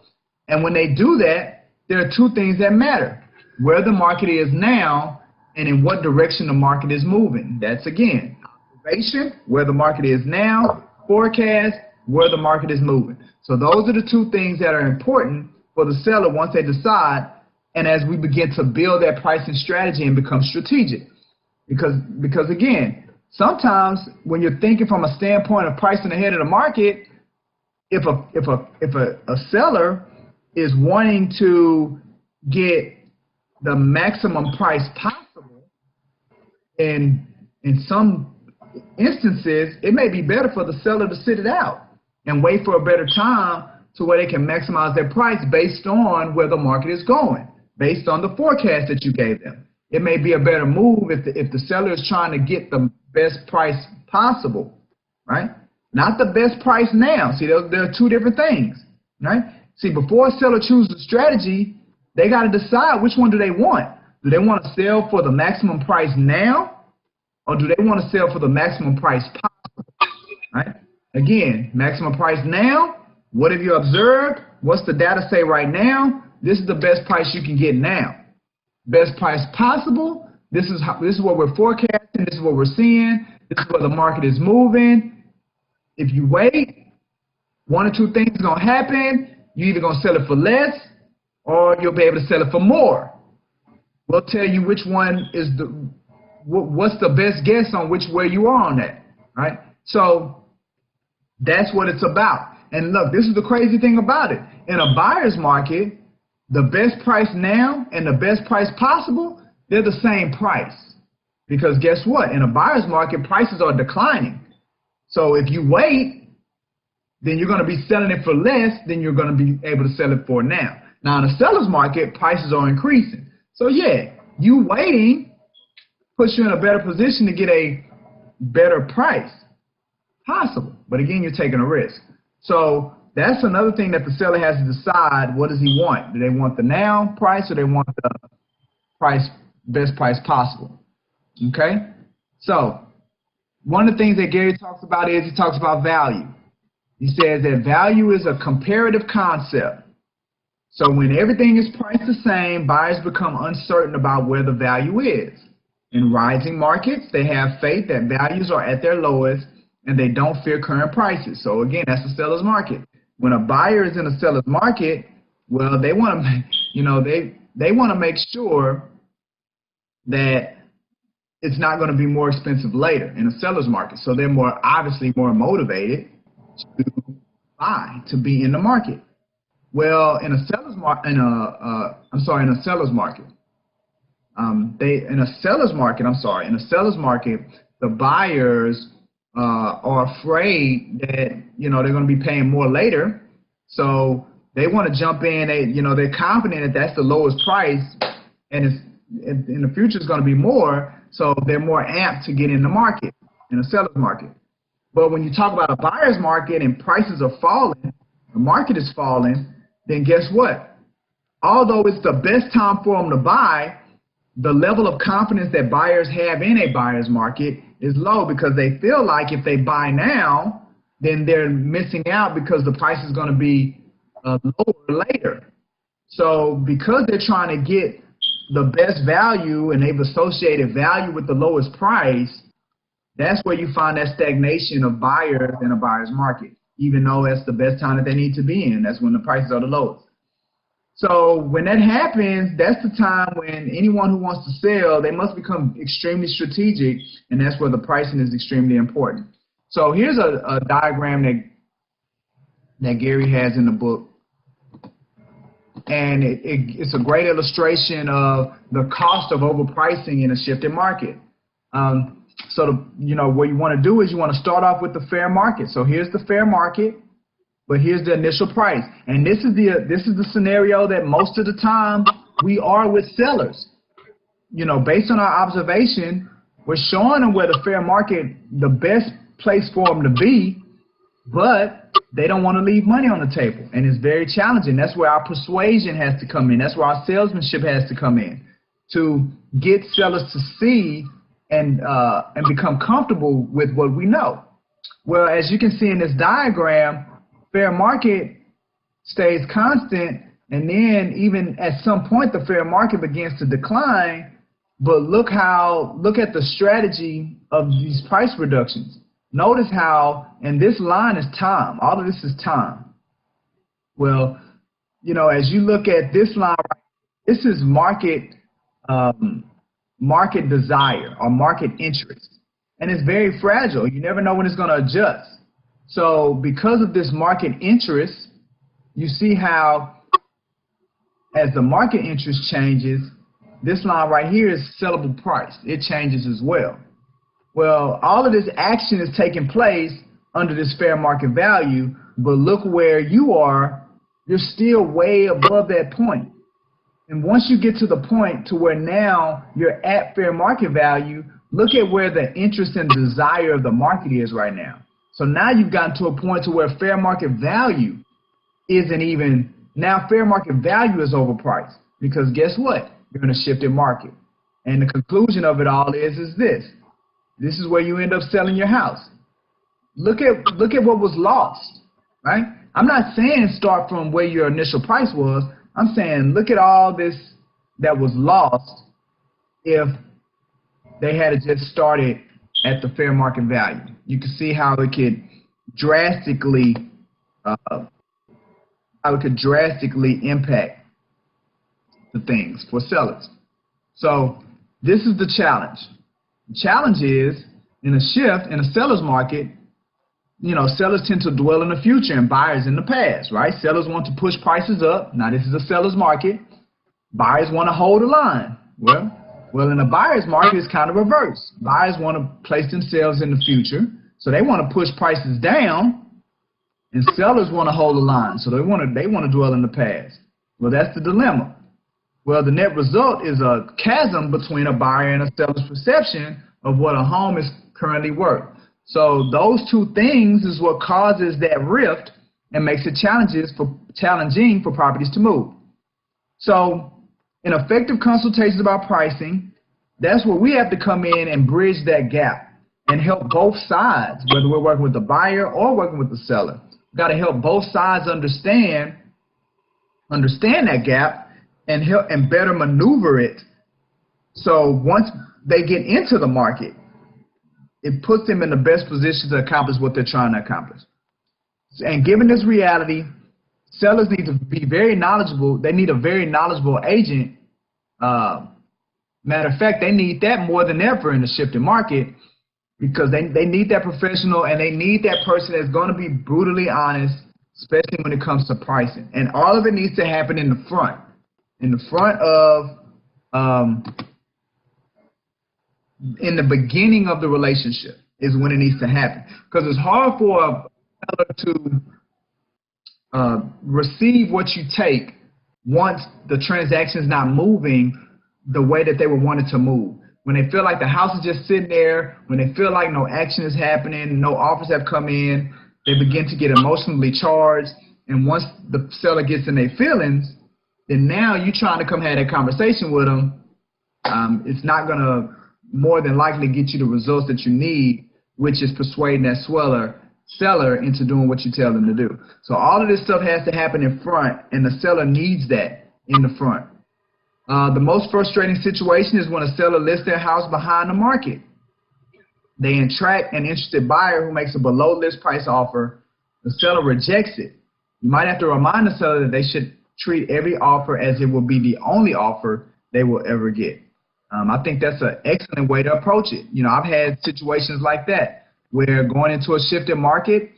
And when they do that, there are two things that matter: where the market is now and in what direction the market is moving. That's, again, observation, where the market is now, forecast, where the market is moving. So those are the two things that are important for the seller once they decide, and as we begin to build that pricing strategy and become strategic. Because again, sometimes when you're thinking from a standpoint of pricing ahead of the market, if a seller is wanting to get the maximum price possible, in some instances, it may be better for the seller to sit it out and wait for a better time to where they can maximize their price based on where the market is going, based on the forecast that you gave them. It may be a better move if the seller is trying to get the best price possible, right? Not the best price now. See, there are two different things, right? See, before a seller chooses a strategy, they got to decide which one do they want. Do they want to sell for the maximum price now, or do they want to sell for the maximum price possible, right? Again, maximum price now. What have you observed? What's the data say right now? This is the best price you can get now. Best price possible. This is what we're forecasting. This is what we're seeing. This is where the market is moving. If you wait, one or two things are going to happen. You're either going to sell it for less, or you'll be able to sell it for more. We'll tell you which one is what's the best guess on which way you are on that, right? So that's what it's about. And look, this is the crazy thing about it. In a buyer's market, the best price now and the best price possible, they're the same price. Because guess what? In a buyer's market, prices are declining. So if you wait, then you're going to be selling it for less than you're going to be able to sell it for now. Now, in a seller's market, prices are increasing. So yeah, you waiting puts you in a better position to get a better price possible. But again, you're taking a risk. So that's another thing that the seller has to decide. What does he want? Do they want the now price, or they want the best price possible? Okay? So one of the things that Gary talks about is he talks about value. He says that value is a comparative concept. So when everything is priced the same, buyers become uncertain about where the value is. In rising markets, they have faith that values are at their lowest and they don't fear current prices. So again, that's a seller's market. When a buyer is in a seller's market, well, they want to, they want to make sure that it's not going to be more expensive later in a seller's market. So they're obviously more motivated to buy, to be in the market. Well, in a seller's market, in a seller's market, in a seller's market, the buyers are afraid that they're going to be paying more later, so they want to jump in. They're confident that that's the lowest price, and in the future it's going to be more, so they're more amped to get in the market, in a seller's market. But when you talk about a buyer's market and prices are falling, the market is falling, then guess what? Although it's the best time for them to buy, the level of confidence that buyers have in a buyer's market is low, because they feel like if they buy now, then they're missing out because the price is going to be lower later. So because they're trying to get the best value and they've associated value with the lowest price, that's where you find that stagnation of buyers in a buyer's market, even though that's the best time that they need to be in. That's when the prices are the lowest. So when that happens, that's the time when anyone who wants to sell, they must become extremely strategic, and that's where the pricing is extremely important. So here's a diagram that Gary has in the book, and it's a great illustration of the cost of overpricing in a shifting market. So what you want to do is you want to start off with the fair market. So here's the fair market, but here's the initial price, and this is the scenario that most of the time we are with sellers. Based on our observation, we're showing them where the fair market, the best place for them to be, but they don't want to leave money on the table, and it's very challenging. That's where our persuasion has to come in. That's where our salesmanship has to come in, to get sellers to see and become comfortable with what we know. Well, as you can see in this diagram, fair market stays constant, and then even at some point the fair market begins to decline. But look at the strategy of these price reductions. Notice how, and this line is time. All of this is time. Well, as you look at this line, this is market desire or market interest, and it's very fragile. You never know when it's going to adjust. So because of this market interest, you see how as the market interest changes, this line right here is sellable price. It changes as well. Well, all of this action is taking place under this fair market value, but look where you are. You're still way above that point. And once you get to the point to where now you're at fair market value, look at where the interest and desire of the market is right now. So now you've gotten to a point to where fair market value isn't even, now fair market value is overpriced, because guess what? You're in a shifted market. And the conclusion of it all is this. This is where you end up selling your house. Look at what was lost, right? I'm not saying start from where your initial price was. I'm saying look at all this that was lost if they had just started at the fair market value. You can see how it could drastically impact the things for sellers. So this is the challenge. The challenge is, in a shift, in a seller's market, sellers tend to dwell in the future and buyers in the past, right? Sellers want to push prices up. Now, this is a seller's market. Buyers want to hold the line. Well, in a buyer's market, it's kind of reverse. Buyers want to place themselves in the future, so they want to push prices down, and sellers want to hold the line, so they want to dwell in the past. Well, that's the dilemma. Well, the net result is a chasm between a buyer and a seller's perception of what a home is currently worth. So those two things is what causes that rift and makes it challenging for properties to move. So in effective consultations about pricing, that's where we have to come in and bridge that gap and help both sides, whether we're working with the buyer or working with the seller. We've got to help both sides understand that gap and help and better maneuver it. So once they get into the market, it puts them in the best position to accomplish what they're trying to accomplish. And given this reality, sellers need to be very knowledgeable. They need a very knowledgeable agent. Matter of fact, they need that more than ever in the shifting market, because they need that professional, and they need that person that's going to be brutally honest especially when it comes to pricing. And all of it needs to happen in the front. In the front of, in the beginning of the relationship is when it needs to happen. Because it's hard for a seller to receive what you take once the transaction is not moving the way that they would want it to move. When they feel like the house is just sitting there, when they feel like no action is happening, no offers have come in, they begin to get emotionally charged. And once the seller gets in their feelings, then now you're trying to come have that conversation with them. It's not going to more than likely get you the results that you need, which is persuading that seller into doing what you tell them to do. So all of this stuff has to happen in front, and the seller needs that in the front. The most frustrating situation is when a seller lists their house behind the market. They attract an interested buyer who makes a below list price offer. The seller rejects it. You might have to remind the seller that they should treat every offer as it will be the only offer they will ever get. I think that's an excellent way to approach it. You know, I've had situations like that where going into a shifted market,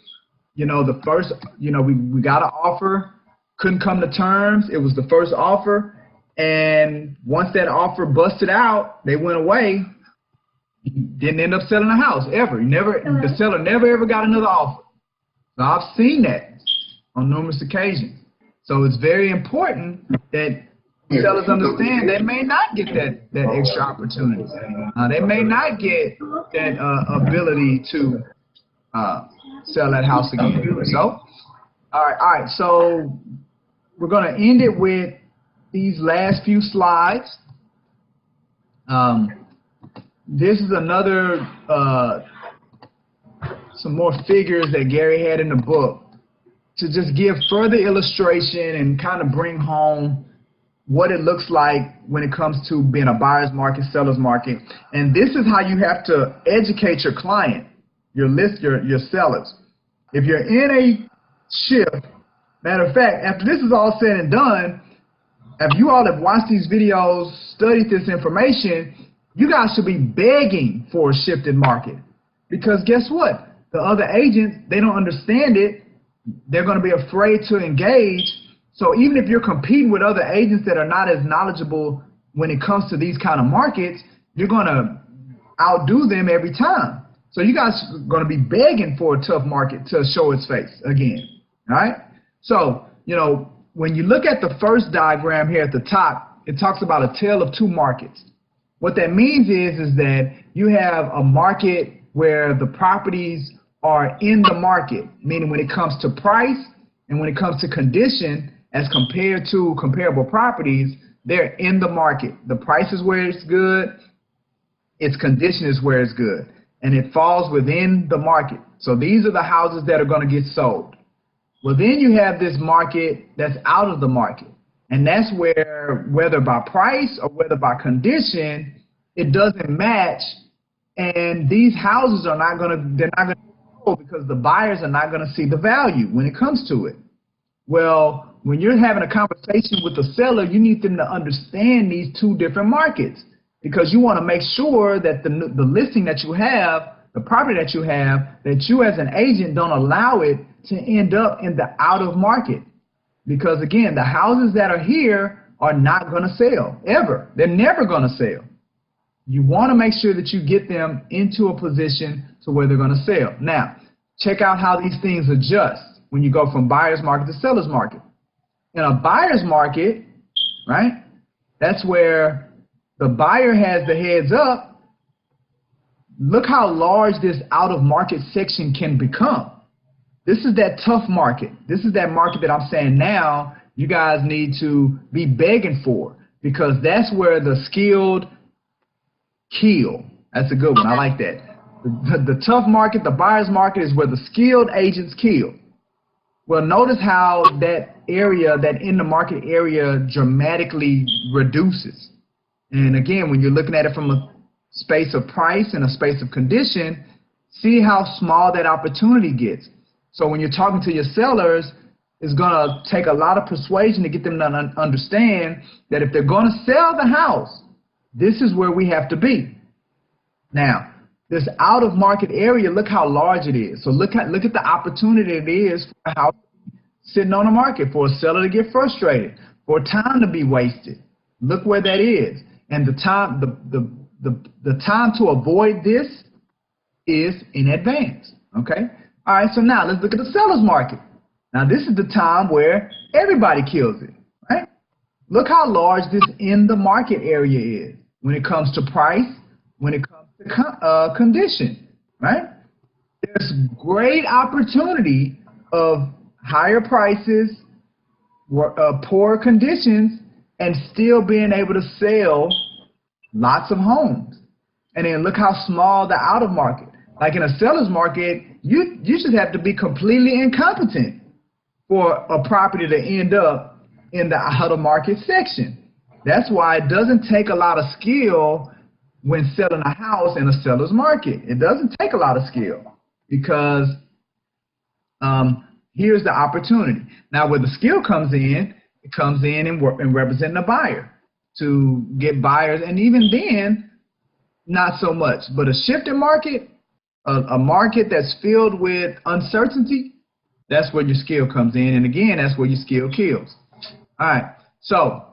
you know, the first, you know, we got an offer, couldn't come to terms. It was the first offer. And once that offer busted out, they went away. Didn't end up selling the house ever. The seller never ever got another offer. So I've seen that on numerous occasions. So it's very important that sellers understand they may not get that extra opportunity. They may not get that ability to sell that house again. So, all right. So we're going to end it with these last few slides. This is another, some more figures that Gary had in the book to just give further illustration and kind of bring home what it looks like when it comes to being a buyer's market, seller's market. And this is how you have to educate your client, your sellers. If you're in a shift, matter of fact, after this is all said and done, if you all have watched these videos, studied this information, you guys should be begging for a shifted market. Because guess what? The other agents, they don't understand it. They're going to be afraid to engage. So even if you're competing with other agents that are not as knowledgeable when it comes to these kind of markets, you're going to outdo them every time. So you guys are going to be begging for a tough market to show its face again. All right? So, you know, when you look at the first diagram here at the top, it talks about a tale of two markets. What that means is that you have a market where the properties are in the market, meaning when it comes to price and when it comes to condition, as compared to comparable properties, they're in the market. The price is where it's good, its condition is where it's good, and it falls within the market. So these are the houses that are going to get sold. Well, then you have this market that's out of the market, and that's where, whether by price or whether by condition, it doesn't match, and these houses are not going to, they're not going to go because the buyers are not going to see the value when it comes to it. Well, when you're having a conversation with the seller, you need them to understand these two different markets, because you want to make sure that the listing that you have, the property that you have, that you as an agent don't allow it to end up in the out of market. Because again, the houses that are here are not going to sell ever. They're never going to sell. You want to make sure that you get them into a position to where they're going to sell. Now, check out how these things adjust when you go from buyer's market to seller's market. In a buyer's market, right, that's where the buyer has the heads up. Look how large this out-of-market section can become. This is that tough market. This is that market that I'm saying now you guys need to be begging for, because that's where the skilled kill. That's a good one. I like that. The tough market, the buyer's market, is where the skilled agents kill. Well, notice how that area, that in the market area, dramatically reduces. And again, when you're looking at it from a space of price and a space of condition, see how small that opportunity gets. So when you're talking to your sellers, it's going to take a lot of persuasion to get them to understand that if they're going to sell the house, this is where we have to be. Now, this out-of-market area, look how large it is. So look at the opportunity it is for a house sitting on the market, for a seller to get frustrated, for time to be wasted. Look where that is. And the time, the time to avoid this is in advance. Okay? All right, so now let's look at the seller's market. Now this is the time where everybody kills it, right? Look how large this in the market area is when it comes to price, when it comes to condition, right? There's great opportunity of higher prices, poor conditions, and still being able to sell lots of homes. And then look how small the out of market. Like in a seller's market, you should have to be completely incompetent for a property to end up in the out of market section. That's why it doesn't take a lot of skill when selling a house in a seller's market. It doesn't take a lot of skill because here's the opportunity. Now where the skill comes in, it comes in and representing a buyer to get buyers, and even then, not so much. But a shifting market, a market that's filled with uncertainty, that's where your skill comes in. And again, that's where your skill kills. All right, so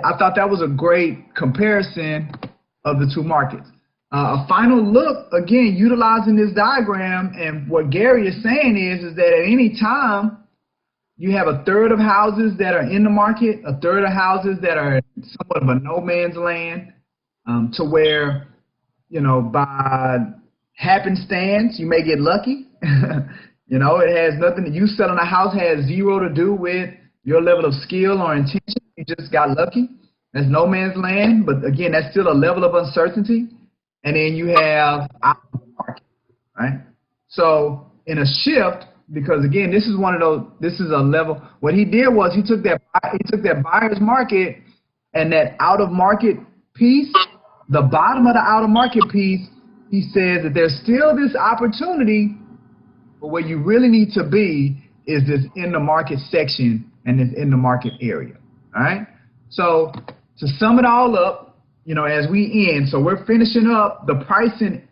I thought that was a great comparison of the two markets. A final look, again, utilizing this diagram, and what Gary is saying is that at any time, you have a third of houses that are in the market, a third of houses that are somewhat of a no man's land, to where, you know, by happenstance, you may get lucky. You know, it has nothing, you selling a house has zero to do with your level of skill or intention. You just got lucky. That's no man's land, but again, that's still a level of uncertainty. And then you have out of the market, right? So in a shift, because again, this is one of those, this is a level, what he did was he took that buyer's market and that out of market piece, the bottom of the out of market piece, he says that there's still this opportunity, but where you really need to be is this in the market section and this in the market area. All right. So to sum it all up, you know, as we end, so we're finishing up the pricing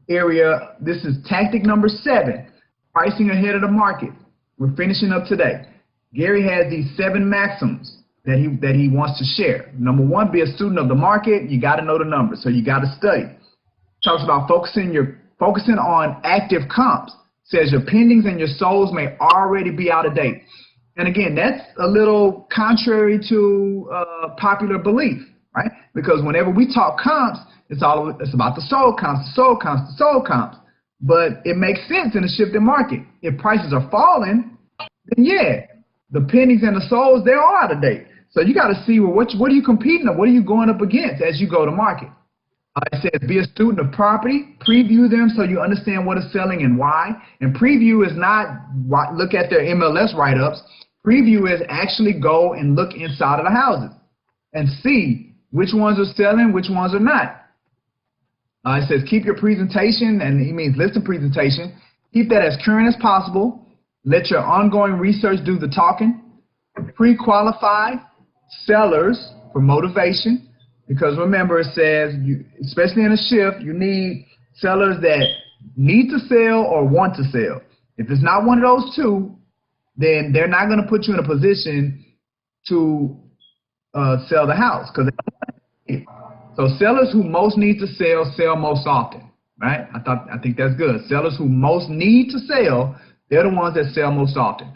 area. This is tactic number 7, pricing ahead of the market. We're finishing up today. Gary has these 7 maxims that he wants to share. Number 1, be a student of the market. You got to know the numbers, so you got to study. Talks about focusing on active comps. Says your pendings and your solds may already be out of date. And again, that's a little contrary to popular belief, right? Because whenever we talk comps, it's about the sold comps, the sold comps, the sold comps. But it makes sense in a shifting market. If prices are falling, then yeah, the pendings and the solds, they're all out of date. So you got to see, well, what are you competing with? What are you going up against as you go to market? It says be a student of property, preview them so you understand what is selling and why. And preview is not look at their MLS write-ups. Preview is actually go and look inside of the houses and see which ones are selling, which ones are not. It says keep your presentation, and he means listing presentation. Keep that as current as possible. Let your ongoing research do the talking. Pre-qualify sellers for motivation. Because remember, it says, especially in a shift, you need sellers that need to sell or want to sell. If it's not one of those two, then they're not going to put you in a position to sell the house. So sellers who most need to sell most often, right? I think that's good. Sellers who most need to sell, they're the ones that sell most often.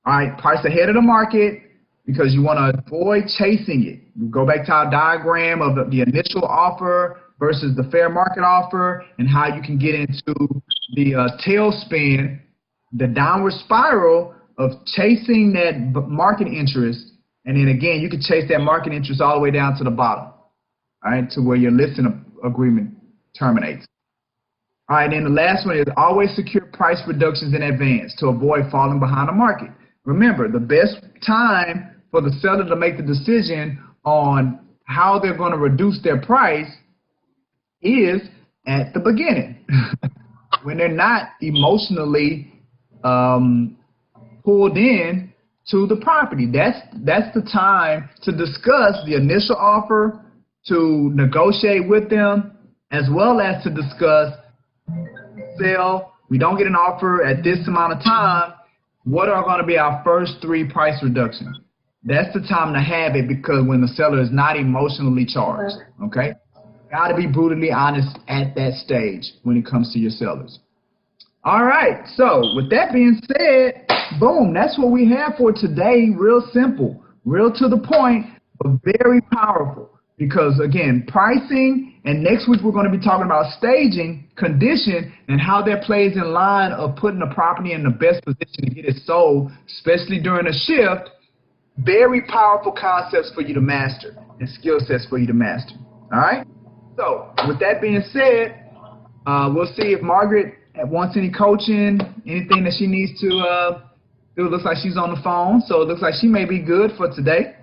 All right, price ahead of the market, because you want to avoid chasing it. We go back to our diagram of the initial offer versus the fair market offer, and how you can get into the tailspin, the downward spiral of chasing that market interest. And then again, you can chase that market interest all the way down to the bottom, all right, to where your listing agreement terminates. All right, and the last one is always secure price reductions in advance to avoid falling behind the market. Remember, the best time for the seller to make the decision on how they're going to reduce their price is at the beginning, when they're not emotionally pulled in to the property. That's the time to discuss the initial offer, to negotiate with them, as well as to discuss sale. We don't get an offer at this amount of time. what are going to be our first 3 price reductions? That's the time to have it, because when the seller is not emotionally charged, okay? Got to be brutally honest at that stage when it comes to your sellers. All right, so with that being said, boom, that's what we have for today. Real simple, real to the point, but very powerful. Because again, pricing, and next week we're going to be talking about staging, condition, and how that plays in line of putting the property in the best position to get it sold, especially during a shift. Very powerful concepts for you to master and skill sets for you to master. All right? So with that being said, we'll see if Margaret wants any coaching, anything that she needs to do. It looks like she's on the phone, so it looks like she may be good for today.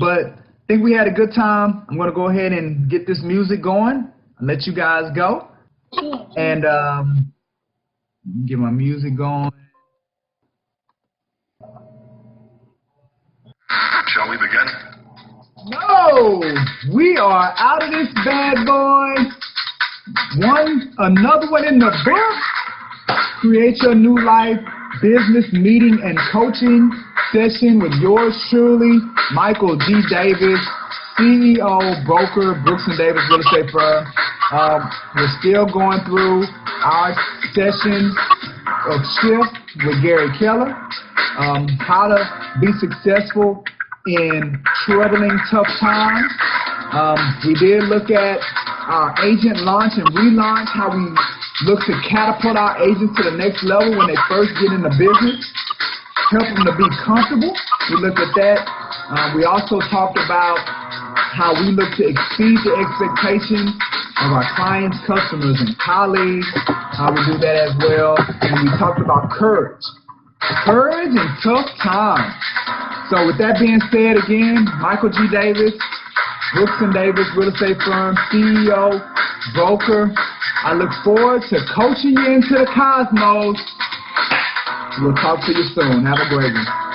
But I think we had a good time. I'm going to go ahead and get this music going and let you guys go. And get my music going. Shall we begin? No! We are out of this bad boy. Another one in the book. Create Your New Life Business Meeting and Coaching Session with yours truly, Michael G. Davis, CEO, broker, Brooks & Davis Real Estate Firm. We're still going through our session of shift with Gary Keller. How to be successful in troubling tough times. We did look at our agent launch and relaunch, how we look to catapult our agents to the next level when they first get in the business, help them to be comfortable. We looked at that. We also talked about how we look to exceed the expectations of our clients, customers, and colleagues, how we do that as well. And we talked about courage. Courage in tough times. So with that being said, again, Michael G. Davis, Brooks & Davis Real Estate Firm, CEO, broker. I look forward to coaching you into the cosmos. We'll talk to you soon. Have a great one.